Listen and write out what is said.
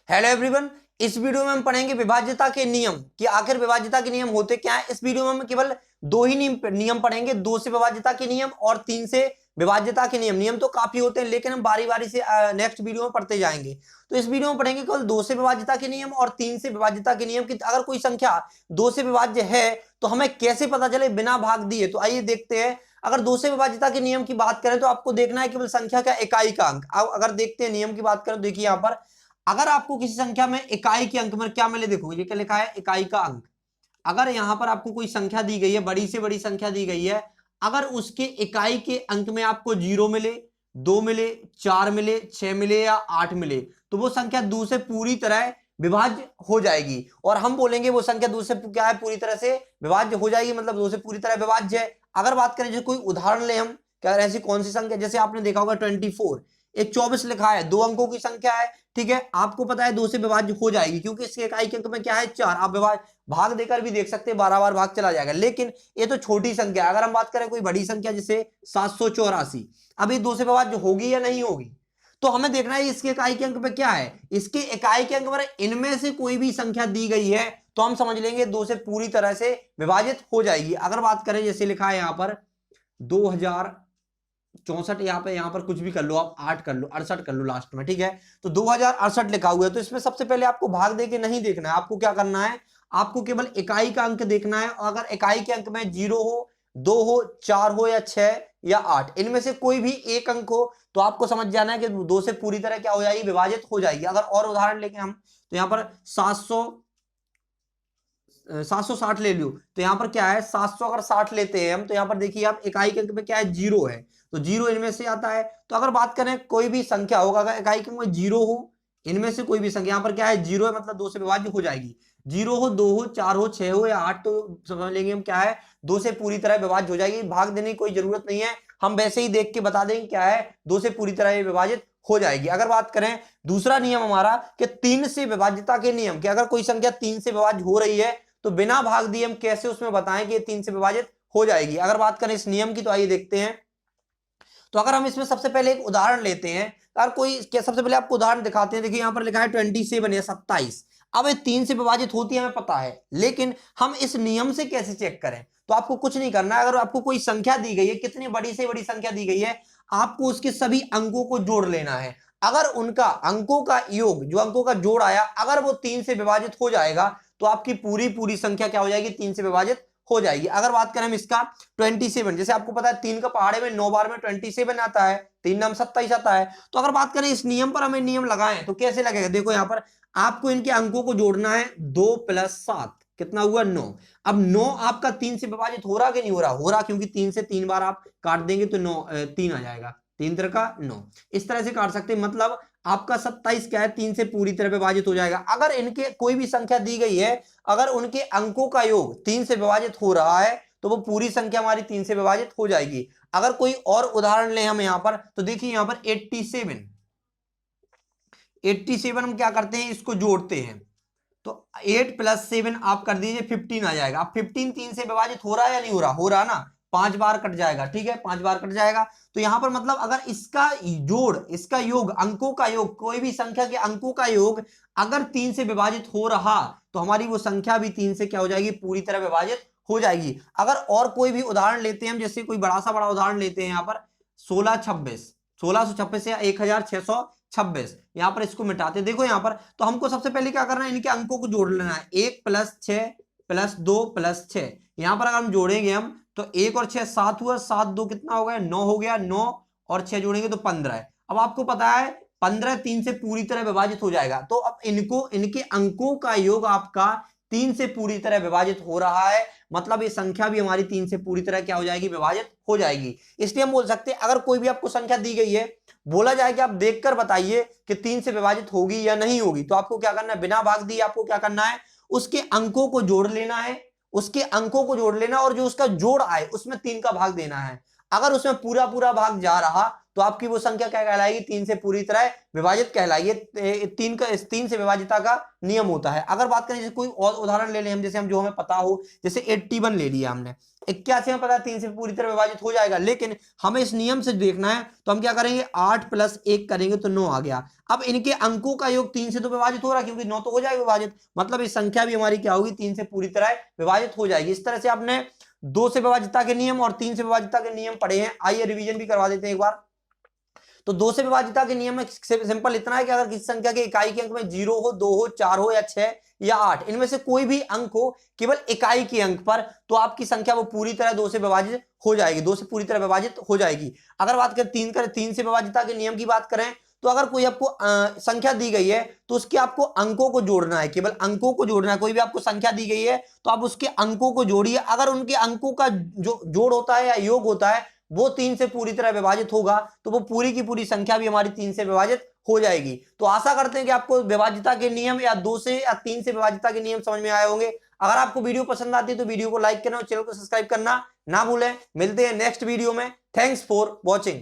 Hello everyone, इस video में हम पढ़ेंगे विभाज्यता के नियम कि आखिर विभाज्यता के नियम होते क्या है। इस वीडियो में हम केवल दो ही नियम पढ़ेंगे, दो से विभाज्यता के नियम और तीन से विभाज्यता के नियम। नियम तो काफी होते हैं लेकिन हम बारी बारी से नेक्स्ट वीडियो में पढ़ते जाएंगे। तो इस वीडियो में पढ़ेंगे केवल दो से विभाज्यता के नियम और तीन से विभाज्यता के नियम कि अगर कोई संख्या दो से विभाज्य है तो हमें कैसे पता चले बिना भाग दिए। तो आइए देखते हैं। अगर दो से विभाज्यता के नियम की बात करें तो आपको देखना है केवल संख्या का इकाई का अंक। अगर देखते हैं नियम की बात करें तो देखिए यहाँ पर अगर आपको किसी संख्या में इकाई के अंक में क्या मिले, देखो ये क्या लिखा है, इकाई का अंक। अगर यहां पर आपको कोई संख्या दी गई है, बड़ी से बड़ी संख्या दी गई है, अगर उसके इकाई के अंक में आपको 0 मिले, 2 मिले, 4 मिले, 6 मिले या 8 मिले तो वो संख्या दो से पूरी तरह विभाज्य हो जाएगी। और हम बोलेंगे वो संख्या दो से क्या है, पूरी तरह से विभाज्य हो जाएगी, मतलब दो से पूरी तरह विभाज्य है। अगर बात करें जैसे कोई उदाहरण ले हम, क्या ऐसी कौन सी संख्या, जैसे आपने देखा होगा 24, एक 24 लिखा है, दो अंकों की संख्या है, ठीक है। आपको पता है दो से विभाज्य हो जाएगी क्योंकि इसके इकाई के अंक में क्या है 4। आप भाग देकर भी देख सकते हैं, 12 बार भाग चला जाएगा। लेकिन ये तो छोटी संख्या है। अगर हम बात करें कोई बड़ी संख्या जैसे 784, अब ये दो से विभाज्य होगी या नहीं होगी, तो हमें देखना है इसके इकाई के अंक में क्या है। इसके इकाई के अंक में इनमें से कोई भी संख्या दी गई है तो हम समझ लेंगे दो से पूरी तरह से विभाजित हो जाएगी। अगर बात करें जैसे लिखा है यहाँ पर 2064, यहाँ पर कुछ भी कर लो आप, 8 कर लो, 68 कर लो लास्ट में, ठीक है। तो 2068 लिखा हुआ है तो इसमें सबसे पहले आपको भाग दे के नहीं देखना है, आपको क्या करना है, आपको केवल इकाई का अंक देखना है। और अगर इकाई के अंक में 0 हो, 2 हो, 4 हो या 6 या 8, इनमें से कोई भी एक अंक हो तो आपको समझ जाना है कि दो से पूरी तरह क्या हो जाएगी, विभाजित हो जाएगी। अगर और उदाहरण लेके हम तो यहाँ पर 760 ले लो तो यहाँ पर क्या है, 700 अगर 60 लेते हैं हम तो यहाँ पर देखिए आप इकाई के अंक में क्या है, 0 है, तो 0 इनमें से आता है। तो अगर बात करें कोई भी संख्या होगा, अगर इकाई के अंक में 0 हो, इनमें से कोई भी संख्या, यहाँ पर क्या है 0 है, मतलब दो से विभाज्य हो जाएगी। 0 हो, 2 हो, 4 हो, 6 हो या 8 तो समझ लेंगे हम क्या है, दो से पूरी तरह विभाज्य हो जाएगी। भाग देने की कोई जरूरत नहीं है, हम वैसे ही देख के बता देंगे क्या है, दो से पूरी तरह विभाजित हो जाएगी। अगर बात करें दूसरा नियम हमारा कि 3 से विभाज्यता के नियम, कि अगर कोई संख्या 3 से विभाज्य हो रही है तो बिना भाग दिए हम कैसे उसमें बताएं कि ये 3 से विभाजित हो जाएगी। अगर बात करें इस नियम की तो आइए देखते हैं। तो अगर हम इसमें सबसे पहले एक उदाहरण लेते हैं, अगर कोई क्या, सबसे पहले आपको उदाहरण दिखाते हैं। देखिए यहाँ पर लिखा है 27 या 27। अब ये 3 से विभाजित होती है हमें पता है, लेकिन हम इस नियम से कैसे चेक करें, तो आपको कुछ नहीं करना है। अगर आपको कोई संख्या दी गई है, कितनी बड़ी से बड़ी संख्या दी गई है, आपको उसके सभी अंकों को जोड़ लेना है। अगर उनका अंकों का योग, जो अंकों का जोड़ आया, अगर वो 3 से विभाजित हो जाएगा तो आपकी पूरी संख्या क्या हो जाएगी, 3 से विभाजित हो जाएगी। अगर बात करें हम इसका 27, जैसे आपको पता है 3 का पहाड़े में 9 बार में 27 आता है, 3 नाम 27 आता है। तो अगर बात करें इस नियम पर, हमें नियम लगाएं तो कैसे लगेगा, देखो यहाँ पर आपको इनके अंकों को जोड़ना है, 2 + 7 कितना हुआ, 9। अब 9 आपका 3 से विभाजित हो रहा कि नहीं हो रहा, हो रहा, क्योंकि 3 से 3 बार आप काट देंगे तो 9 3 आ जाएगा, 3 3 का 9, इस तरह से काट सकते हैं। मतलब आपका 27 क्या है, 3 से पूरी तरह विभाजित हो जाएगा। अगर इनके कोई भी संख्या दी गई है, अगर उनके अंकों का योग 3 से विभाजित हो रहा है तो वो पूरी संख्या हमारी 3 से विभाजित हो जाएगी। अगर कोई और उदाहरण ले हम यहाँ पर, तो देखिए यहाँ पर 87 हम क्या करते हैं, इसको जोड़ते हैं तो 8 + 7 आप कर दीजिए, 15 आ जाएगा। अब 15 3 से विभाजित हो रहा है या नहीं हो रहा, हो रहा ना, 5 बार कट जाएगा, ठीक है, 5 बार कट जाएगा। तो यहां पर मतलब अगर इसका जोड़, इसका योग, अंकों का योग, कोई भी संख्या के अंकों का योग अगर 3 से विभाजित हो रहा तो हमारी वो संख्या भी 3 से क्या हो जाएगी, पूरी तरह विभाजित हो जाएगी। अगर और कोई भी उदाहरण लेते हैं हम, जैसे कोई बड़ा उदाहरण लेते हैं यहाँ पर 1626 या 1626, यहां पर इसको मिटाते, देखो यहां पर तो हमको सबसे पहले क्या करना है, इनके अंकों को जोड़ लेना है। 1 + 6 + 2 + 6, यहां पर अगर हम जोड़ेंगे हम तो 1 और 6 7 हुआ, 7 2 कितना हो गया, 9 हो गया, 9 और 6 जोड़ेंगे तो 15 है। अब आपको पता है 15 3 से पूरी तरह विभाजित हो जाएगा। तो अब इनको, इनके अंकों का योग आपका 3 से पूरी तरह विभाजित हो रहा है, मतलब ये संख्या भी हमारी 3 से पूरी तरह क्या हो जाएगी, विभाजित हो जाएगी। इसलिए हम बोल सकते हैं अगर कोई भी आपको संख्या दी गई है, बोला जाए कि आप देखकर बताइए कि 3 से विभाजित होगी या नहीं होगी, तो आपको क्या करना है, बिना भाग दिए आपको क्या करना है, उसके अंकों को जोड़ लेना है, उसके अंकों को जोड़ लेना और जो उसका जोड़ आए उसमें 3 का भाग देना है। अगर उसमें पूरा पूरा भाग जा रहा तो आपकी वो संख्या क्या कहलाएगी, 3 से पूरी तरह विभाजित कहलाएगी। 3 से विभाजिता का नियम होता है। अगर बात करें जैसे कोई और उदाहरण ले लें हम, जैसे हम जो हमें पता हो, जैसे 81 ले लिया हमने, 81 में पता है 3 से पूरी तरह विभाजित हो जाएगा, लेकिन हमें इस नियम से देखना है तो हम क्या करेंगे, 8 + 1 करेंगे तो 9 आ गया। अब इनके अंकों का योग 3 से तो विभाजित हो रहा है, क्योंकि 9 तो हो जाएगा विभाजित, मतलब इस संख्या भी हमारी क्या होगी, 3 से पूरी तरह विभाजित हो जाएगी। इस तरह से आपने 2 से विभाजितता के नियम और 3 से विभाजितता के नियम पढ़े हैं। आइए रिवीजन भी करवा देते हैं एक बार। तो 2 से विभाजितता के नियम में सिंपल इतना है कि अगर किसी संख्या के इकाई के अंक में 0 हो, 2 हो, 4 हो या 6 या 8, इनमें से कोई भी अंक हो केवल इकाई के अंक पर, तो आपकी संख्या वो पूरी तरह 2 से विभाजित हो जाएगी, 2 से पूरी तरह विभाजित हो जाएगी। अगर बात करें 3 से विभाजितता के नियम की बात करें, तो अगर कोई आपको संख्या दी गई है तो उसके आपको अंकों को जोड़ना है, केवल अंकों को जोड़ना है। कोई भी आपको संख्या दी गई है तो आप उसके अंकों को जोड़िए। अगर उनके अंकों का जो जोड़ होता है या योग होता है वो 3 से पूरी तरह विभाजित होगा, तो वो पूरी की पूरी संख्या भी हमारी 3 से विभाजित हो जाएगी। तो आशा करते हैं कि आपको विभाजितता के नियम या 2 से या 3 से विभाजितता के नियम समझ में आए होंगे। अगर आपको वीडियो पसंद आती है तो वीडियो को लाइक करना और चैनल को सब्सक्राइब करना ना भूलें। मिलते हैं नेक्स्ट वीडियो में। Thanks for watching.